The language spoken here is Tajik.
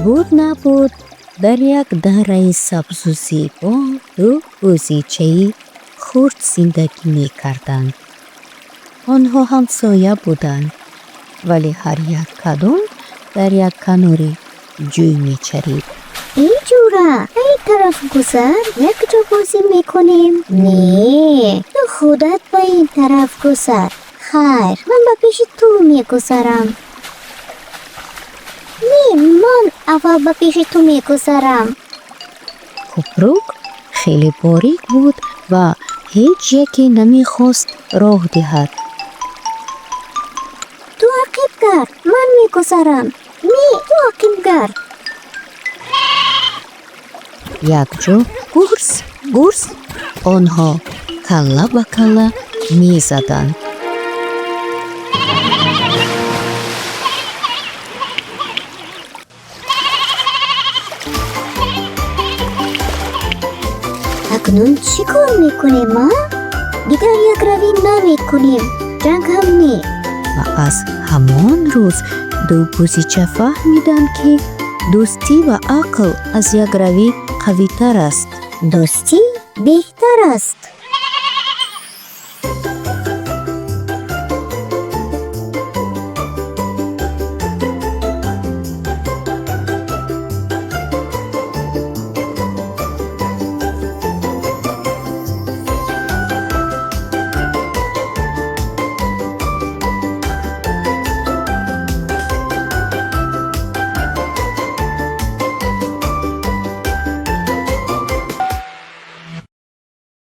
буд набуд дар як дараи сабзу зебо ду бӯзичаи хурд зиндагӣ мекарданд. онҳо ҳамсоя буданд, вале ҳар як кадом дар як канори ҷӯй мечарид. эй ҷура, ай тараф гузар, як ҷо бозӣ мекунем. Не, ту худат ба ин тараф гузар. хайр, ман ба пеши ту мегузарам. Не, ман аввал ба пеши ту мегузарам. кӯпрук хеле борик буд ва ҳеҷ яке намехост роҳ диҳад. ту ақиб гард, ман мегузарам. Не, ту ақиб гард. якҷо гурс гурс онҳо калла ба калла мезаданд. акнун чӣ кор мекунем? дигар якравӣ намекунем, ҷанг ҳам не. ва аз ҳамон рӯз ду бӯзича фаҳмиданд ки дӯстӣ ва ақл аз якравӣ қавитар аст. дӯстӣ беҳтар аст.